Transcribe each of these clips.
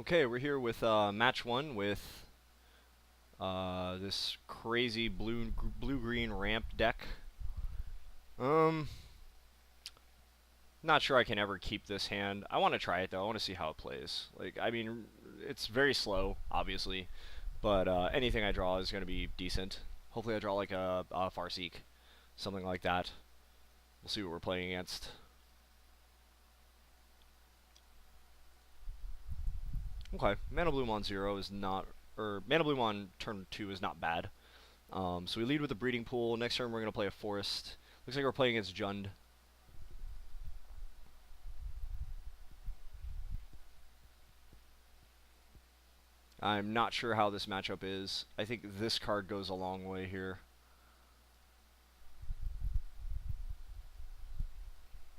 Okay, we're here with match one with this crazy blue-green ramp deck. Um, Not sure I can ever keep this hand. I want to try it though. I want to see how it plays. Like, I mean, it's very slow, obviously, but anything I draw is going to be decent. Hopefully, I draw like a Farseek, something like that. We'll see what we're playing against. Okay, Mana Bloom on 0 is not, or Mana Bloom on turn 2 is not bad. So we lead with a Breeding Pool. Next turn we're going to play a Forest. Looks like we're playing against Jund. I'm not sure how this matchup is. I think this card goes a long way here.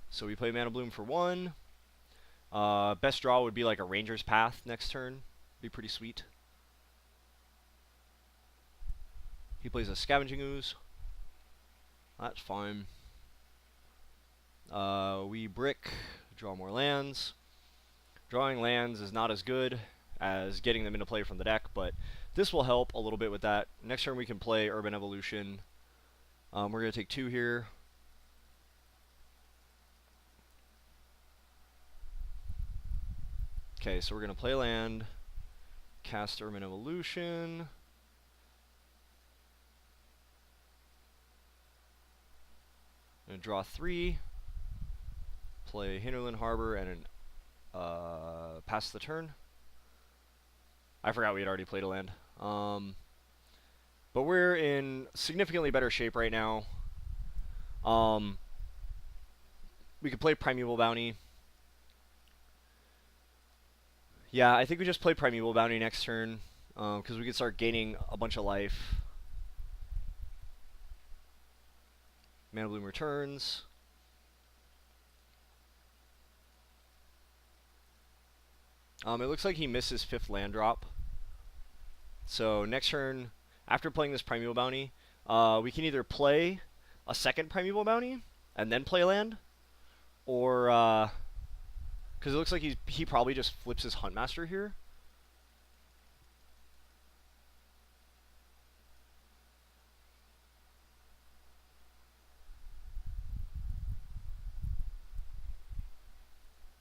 So we play Mana Bloom for 1. Best draw would be like a Ranger's Path next turn. Be pretty sweet. He plays a Scavenging Ooze. That's fine. We brick, draw more lands. Drawing lands is not as good as getting them into play from the deck, but this will help a little bit with that. Next turn we can play Urban Evolution. We're going to take 2 here. Okay, so we're going to play land, cast Urban Evolution. I'm going to draw 3, play Hinterland Harbor, and pass the turn. I forgot we had already played a land. But we're in significantly better shape right now. We could play Primeval Bounty. Yeah, I think we just play Primeval Bounty next turn, because we can start gaining a bunch of life. Mana Bloom returns. It looks like he missed his 5th land drop. So next turn, after playing this Primeval Bounty, we can either play a second Primeval Bounty and then play land, or because it looks like he probably just flips his Huntmaster here.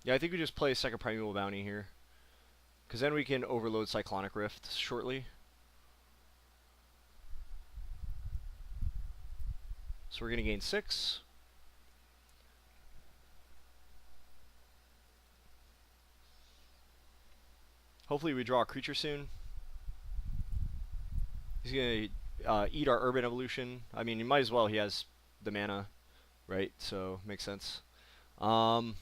Yeah, I think we just play a second Primeval Bounty here, because then we can overload Cyclonic Rift shortly. So we're going to gain 6. Hopefully we draw a creature soon. He's going to eat our Urban Evolution. I mean, he might as well. He has the mana, right? So, makes sense. So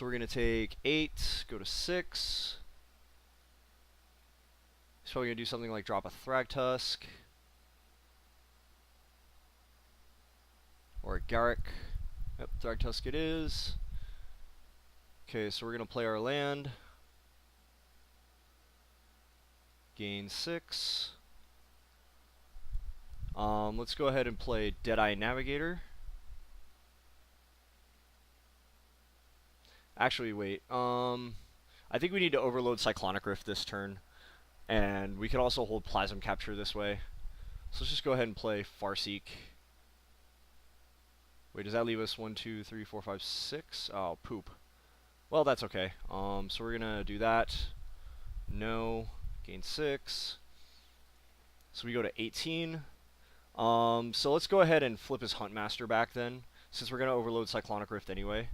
we're going to take 8, go to 6. He's probably going to do something like drop a Thragtusk. Or a Garruk. Yep, Thragtusk it is. Okay, so we're going to play our land. Gain 6. Let's go ahead and play Deadeye Navigator. Actually, wait. I think we need to overload Cyclonic Rift this turn. And we could also hold Plasm Capture this way. So let's just go ahead and play Farseek. Wait, does that leave us 1, 2, 3, 4, 5, 6? Oh, poop. Well, that's okay. So we're going to do that. No. Gain 6. So we go to 18. So let's go ahead and flip his Huntmaster back then, since we're going to overload Cyclonic Rift anyway.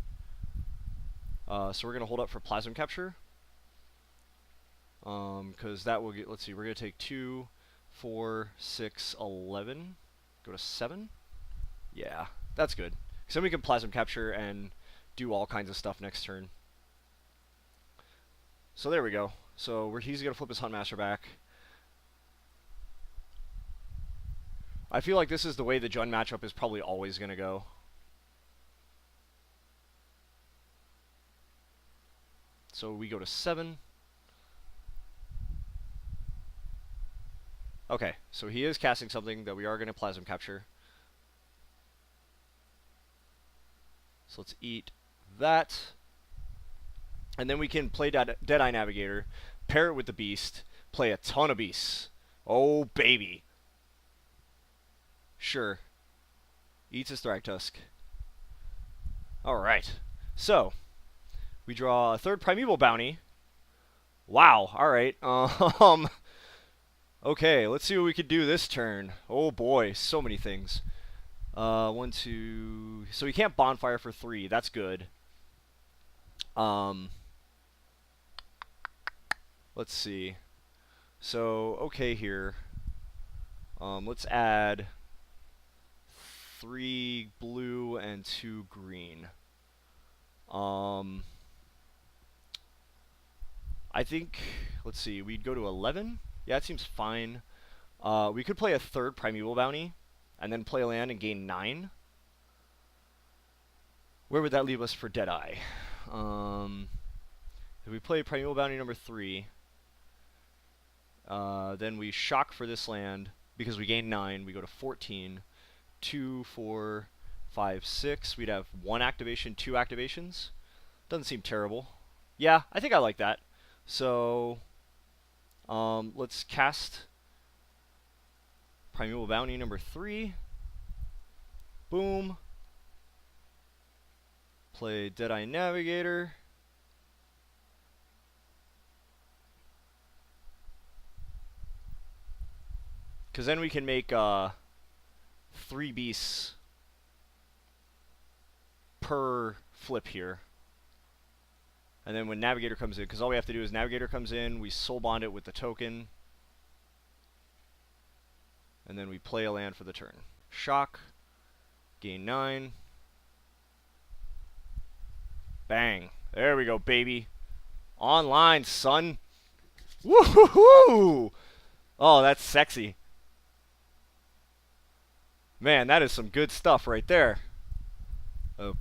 So we're going to hold up for Plasm Capture. Because that will get, let's see, we're going to take 2, 4, 6, 11. Go to 7. Yeah, that's good. So then we can Plasm Capture and do all kinds of stuff next turn. So there we go. So he's going to flip his Huntmaster back. I feel like this is the way the Jund matchup is probably always going to go. So we go to 7. Okay, so he is casting something that we are going to Plasm Capture. So let's eat that. And then we can play Deadeye Navigator, pair it with the Beast, play a ton of Beasts. Oh, baby. Sure. Eats his Thragtusk. Alright. So, we draw a third Primeval Bounty. Wow, alright. Okay, let's see what we can do this turn. Oh boy, so many things. 1, 2... So we can't Bonfire for 3, that's good. Let's see. So, okay here. Let's add 3 blue and 2 green. I think, let's see, we'd go to 11? Yeah, it seems fine. We could play a third Primeval Bounty, and then play a land and gain 9. Where would that leave us for Deadeye? If we play Primeval Bounty number 3, then we shock for this land, because we gain 9, we go to 14. 2, 4, 5, 6. We'd have 1 activation, 2 activations. Doesn't seem terrible. Yeah, I think I like that. So, let's cast Primeval Bounty number 3. Boom. Play Deadeye Navigator. Because then we can make 3 beasts per flip here. And then when Navigator comes in, because all we have to do is Navigator comes in, we soul bond it with the token, and then we play a land for the turn. Shock, gain 9. Bang. There we go, baby. Online, son. Woohoo! Oh, that's sexy. Man, that is some good stuff right there.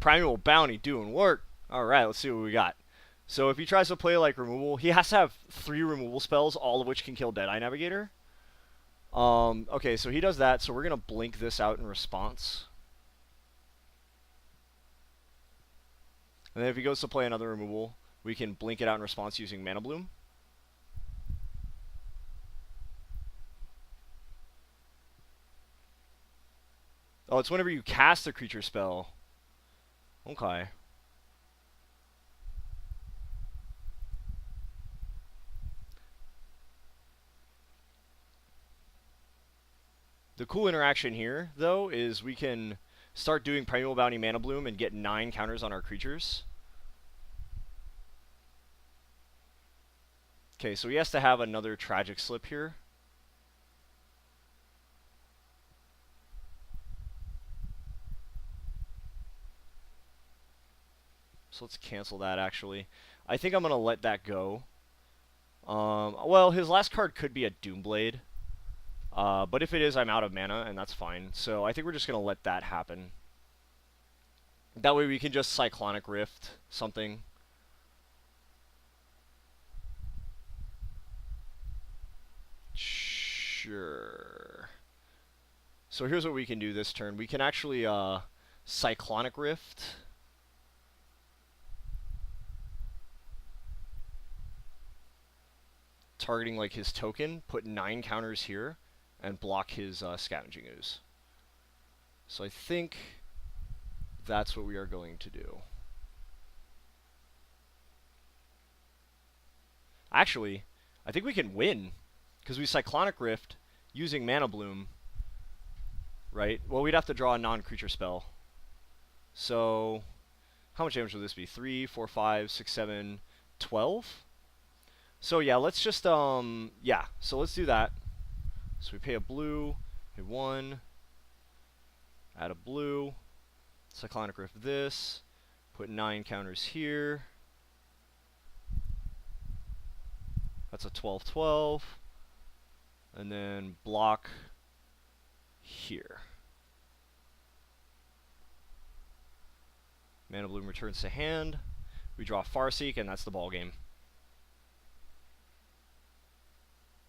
Primeval Bounty doing work. Alright, let's see what we got. So if he tries to play like removal, he has to have 3 removal spells, all of which can kill Deadeye Navigator. Okay, so he does that, so we're going to blink this out in response. And then if he goes to play another removal, we can blink it out in response using Mana Bloom. Oh, it's whenever you cast a creature spell. Okay. The cool interaction here, though, is we can start doing Primeval Bounty Mana Bloom and get 9 counters on our creatures. Okay, so he has to have another Tragic Slip here. So let's cancel that, actually. I think I'm going to let that go. Well, his last card could be a Doomblade. But if it is, I'm out of mana, and that's fine. So I think we're just going to let that happen. That way we can just Cyclonic Rift something. Sure. So here's what we can do this turn. We can actually Cyclonic Rift. Targeting like his token, put 9 counters here, and block his Scavenging Ooze. So I think that's what we are going to do. Actually, I think we can win, because we Cyclonic Rift using Mana Bloom, right? Well, we'd have to draw a non-creature spell. So, how much damage would this be? 3, 4, 5, 6, 7, 12? So yeah, let's just, yeah, so let's do that. So we pay a blue, hit 1, add a blue, Cyclonic Rift this, put 9 counters here. That's a 12-12. And then block here. Mana Bloom returns to hand. We draw Farseek, and that's the ball game.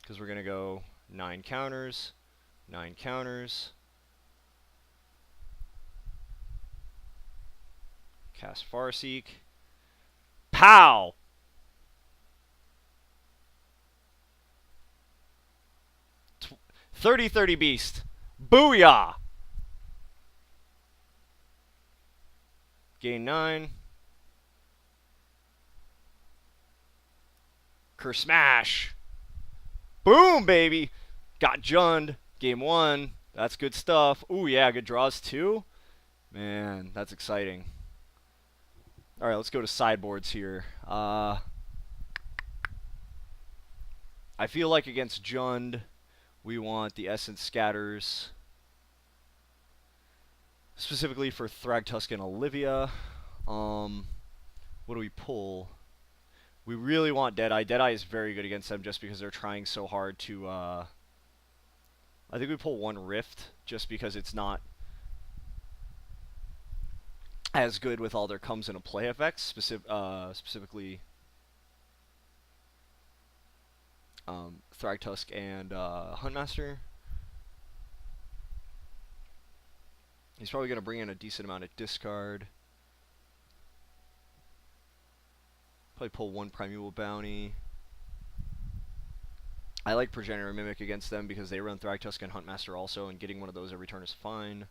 Because we're going to go 9 counters, 9 counters. Cast Farseek. Pow! 30-30 beast. Booyah! Gain 9. Curse Smash. Boom, baby. Got Jund. Game 1. That's good stuff. Ooh, yeah, good draws too. Man, that's exciting. Alright, let's go to sideboards here. I feel like against Jund, we want the Essence Scatters. Specifically for Thragtusk and Olivia. What do we pull? We really want Deadeye. Deadeye is very good against them just because they're trying so hard to, I think we pull 1 Rift just because it's not as good with all their comes into play effects, specifically Thragtusk and Huntmaster. He's probably going to bring in a decent amount of discard. Probably pull 1 Primeval Bounty. I like Progenitor Mimic against them because they run Thragtusk and Huntmaster also, and getting one of those every turn is fine.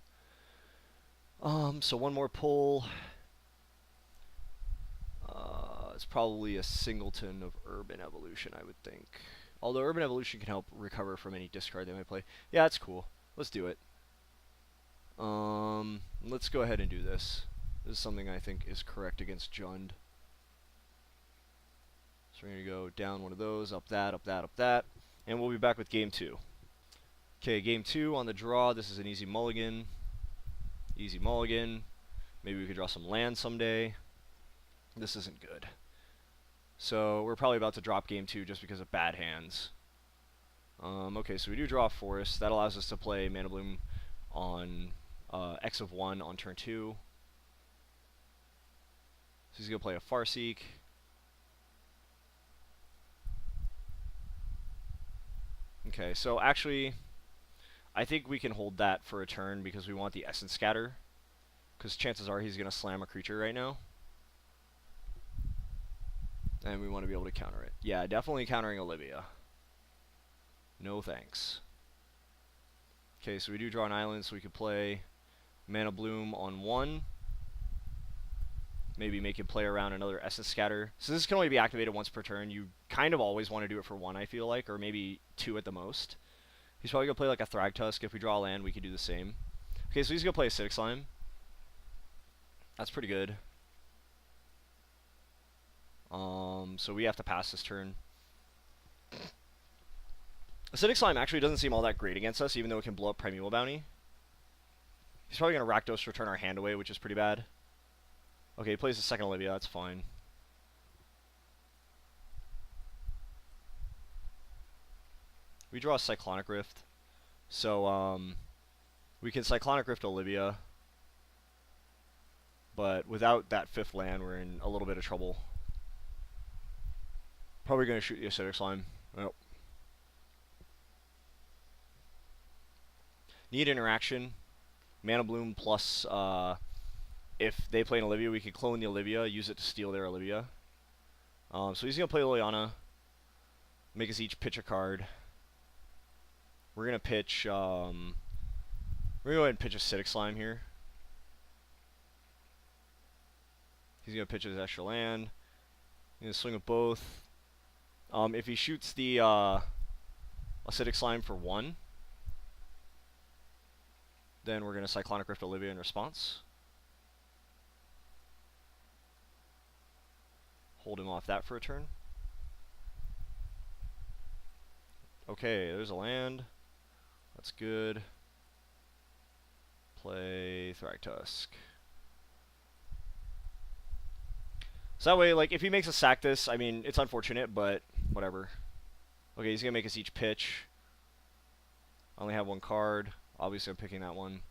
So 1 more pull. It's probably a Singleton of Urban Evolution, I would think. Although Urban Evolution can help recover from any discard they might play. Yeah, that's cool. Let's do it. Let's go ahead and do this. This is something I think is correct against Jund. So we're going to go down 1 of those, up that, up that, up that. And we'll be back with game 2. Okay, game 2 on the draw. This is an easy mulligan. Easy mulligan. Maybe we could draw some land someday. This isn't good. So we're probably about to drop game 2 just because of bad hands. Okay, so we do draw a forest. That allows us to play Mana Bloom on X of 1 on turn 2. So he's going to play a Farseek. Okay, so actually, I think we can hold that for a turn because we want the Essence Scatter. Because chances are he's going to slam a creature right now. And we want to be able to counter it. Yeah, definitely countering Olivia. No thanks. Okay, so we do draw an island, so we could play Mana Bloom on 1. Maybe make him play around another Essence Scatter. So this can only be activated once per turn. You kind of always want to do it for 1, I feel like, or maybe 2 at the most. He's probably going to play like a Thragtusk. If we draw a land, we could do the same. Okay, so he's going to play Acidic Slime. That's pretty good. So we have to pass this turn. Acidic Slime actually doesn't seem all that great against us, even though it can blow up Primeval Bounty. He's probably going to Rakdos return our hand away, which is pretty bad. Okay, he plays the second Olivia, that's fine. We draw a Cyclonic Rift. So, we can Cyclonic Rift Olivia. But without that 5th land, we're in a little bit of trouble. Probably going to shoot the Acidic Slime. Nope. Need interaction. Mana Bloom plus, if they play an Olivia, we could clone the Olivia, use it to steal their Olivia. So he's going to play Liliana. Make us each pitch a card. We're going to pitch, we're going to go ahead and pitch Acidic Slime here. He's going to pitch his extra land. He's going to swing with both. If he shoots the Acidic Slime for 1, then we're going to Cyclonic Rift Olivia in response. Hold him off that for a turn. Okay, there's a land. That's good. Play Thragtusk. So that way, like, if he makes us sack this, I mean, it's unfortunate, but whatever. Okay, he's going to make us each pitch. I only have 1 card. Obviously, I'm picking that one.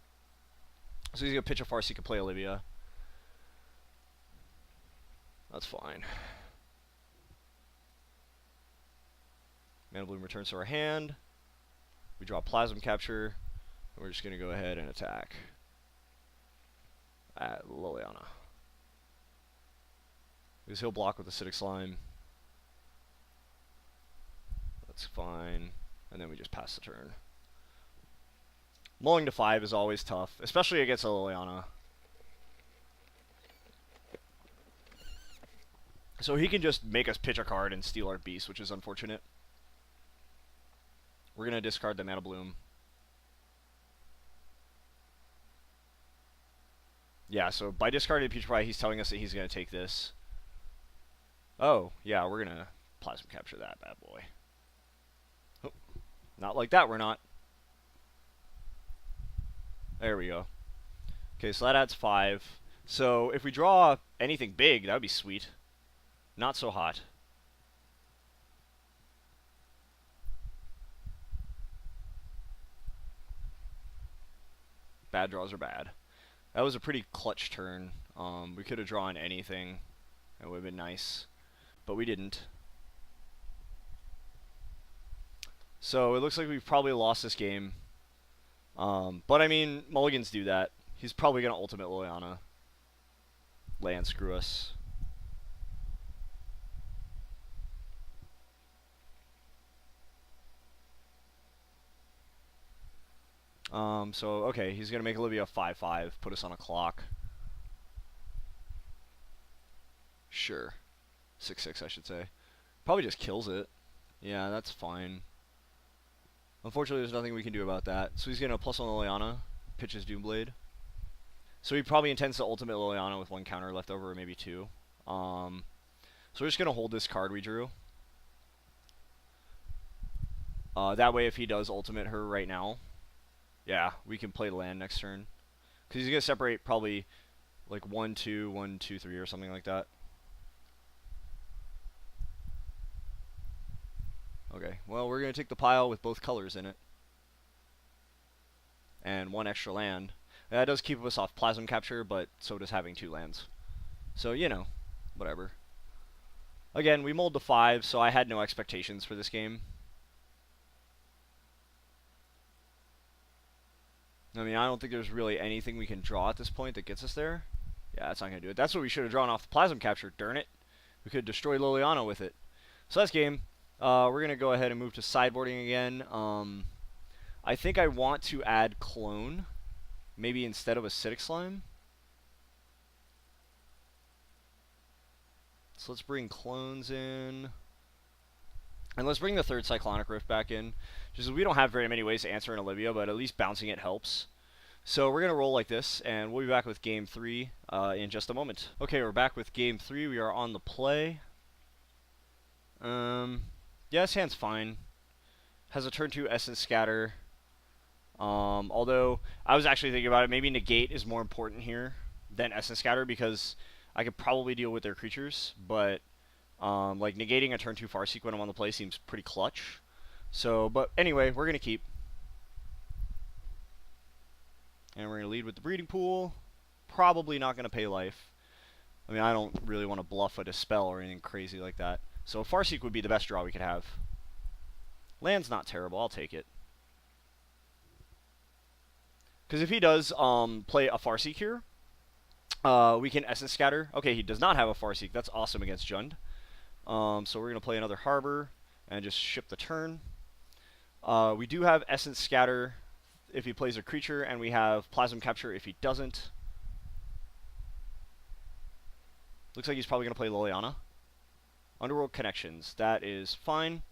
So he's going to pitch a Farseek to play Olivia. That's fine. Mana Bloom returns to our hand. We draw Plasm Capture. And we're just going to go ahead and attack at Liliana. Because he'll block with Acidic Slime. That's fine. And then we just pass the turn. Mulling to 5 is always tough, especially against a Liliana. So he can just make us pitch a card and steal our beast, which is unfortunate. We're going to discard the Mana Bloom. Yeah, so by discarding Putrefy, he's telling us that he's going to take this. Oh, yeah, we're going to Plasma Capture that bad boy. Oh, not like that, we're not. There we go. Okay, so that adds 5. So if we draw anything big, that would be sweet. Not so hot. Bad draws are bad. That was a pretty clutch turn. We could have drawn anything. It would have been nice. But we didn't. So it looks like we've probably lost this game. But I mean, mulligans do that. He's probably going to ultimate Liliana. Land screw us. So, okay, he's going to make Olivia 5/5, put us on a clock. Sure. 6/6, I should say. Probably just kills it. Yeah, that's fine. Unfortunately, there's nothing we can do about that. So he's going to plus on Liliana, pitch his Doomblade. So he probably intends to ultimate Liliana with 1 counter left over, or maybe 2. So we're just going to hold this card we drew. That way, if he does ultimate her right now, yeah, we can play land next turn. Because he's going to separate probably like 1/2, 1/2, 3, or something like that. Okay, well, we're going to take the pile with both colors in it. And 1 extra land. That does keep us off Plasma Capture, but so does having 2 lands. So, you know, whatever. Again, we mulled to 5, so I had no expectations for this game. I mean, I don't think there's really anything we can draw at this point that gets us there. Yeah, that's not going to do it. That's what we should have drawn off the Plasma Capture, darn it. We could destroy Liliana with it. So that's game. We're going to go ahead and move to sideboarding again. I think I want to add Clone, maybe instead of Acidic Slime. So let's bring clones in. And let's bring the 3rd Cyclonic Rift back in. Just we don't have very many ways to answer an Olivia, but at least bouncing it helps. So we're going to roll like this, and we'll be back with Game 3 in just a moment. Okay, we're back with Game 3. We are on the play. Yeah, this hand's fine. Has a turn 2 Essence Scatter. Although, I was actually thinking about it, maybe Negate is more important here than Essence Scatter, because I could probably deal with their creatures, but like negating a turn 2 Farseek when I'm on the play seems pretty clutch. So, but anyway, we're going to keep. And we're going to lead with the Breeding Pool. Probably not going to pay life. I mean, I don't really want to bluff a Dispel or anything crazy like that. So Farseek would be the best draw we could have. Land's not terrible, I'll take it. Because if he does play a Farseek here, we can Essence Scatter. Okay, he does not have a Farseek. That's awesome against Jund. So we're going to play another Harbor and just ship the turn. We do have Essence Scatter if he plays a creature, and we have Plasma Capture if he doesn't. Looks like he's probably going to play Liliana. Underworld Connections. That is fine.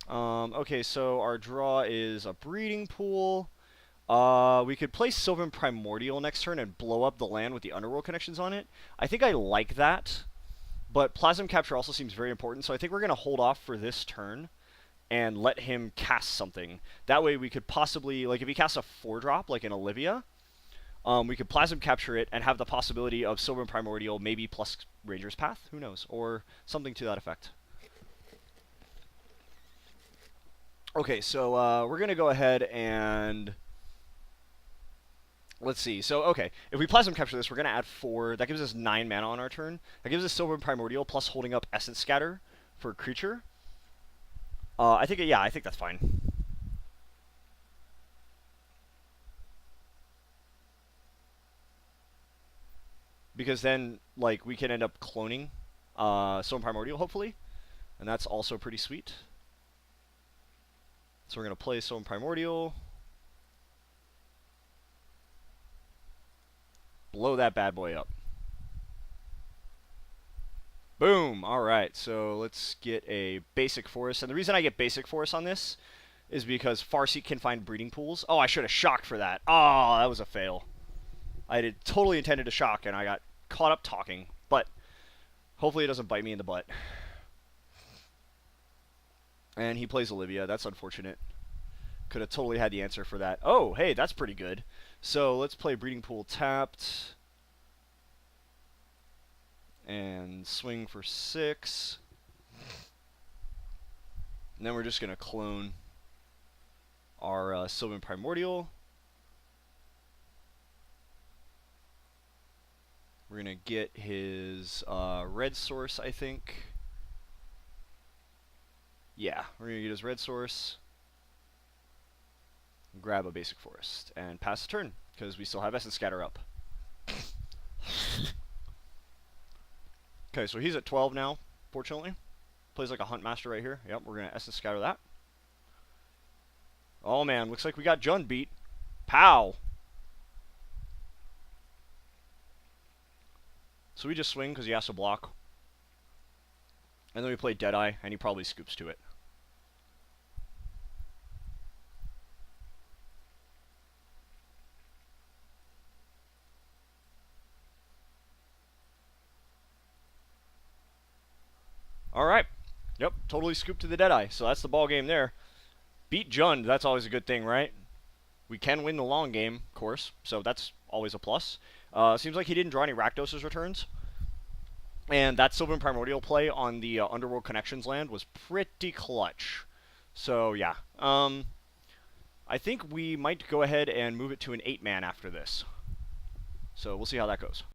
Okay, so our draw is a Breeding Pool. We could play Sylvan Primordial next turn and blow up the land with the Underworld Connections on it. I think I like that, but Plasma Capture also seems very important, so I think we're going to hold off for this turn and let him cast something. That way we could possibly, like if he casts a 4-drop, like an Olivia, we could Plasma Capture it and have the possibility of Sylvan Primordial, maybe plus Ranger's Path, who knows, or something to that effect. Okay, so we're going to go ahead and let's see. So, okay, if we Plasma Capture this, we're going to add 4. That gives us 9 mana on our turn. That gives us Sylvan Primordial plus holding up Essence Scatter for a creature. I think that's fine. Because then, like, we can end up cloning Sylvan Primordial, hopefully. And that's also pretty sweet. So we're going to play Sylvan Primordial. Blow that bad boy up. Boom! Alright, so let's get a basic forest. And the reason I get basic forest on this is because Farseek can find breeding pools. Oh, I should have shocked for that. Oh, that was a fail. I did totally intended to shock, and I got caught up talking. But hopefully it doesn't bite me in the butt. And he plays Olivia. That's unfortunate. Could have totally had the answer for that. Oh, hey, that's pretty good. So let's play breeding pool tapped. And swing for 6. And then we're just going to clone our Sylvan Primordial. We're going to get his red source, I think. Yeah, we're going to get his red source. Grab a basic forest and pass the turn, because we still have Essence Scatter up. Okay, so he's at 12 now, fortunately. Plays like a Hunt Master right here. Yep, we're going to Essence Scatter that. Oh man, looks like we got Jund beat. Pow! So we just swing because he has to block. And then we play Deadeye, and he probably scoops to it. Alright. Yep, totally scooped to the Deadeye. So that's the ball game there. Beat Jund, that's always a good thing, right? We can win the long game, of course, so that's always a plus. Seems like he didn't draw any Rakdos' returns. And that Sylvan Primordial play on the Underworld Connections land was pretty clutch. So, yeah. I think we might go ahead and move it to an 8-man after this. So, we'll see how that goes.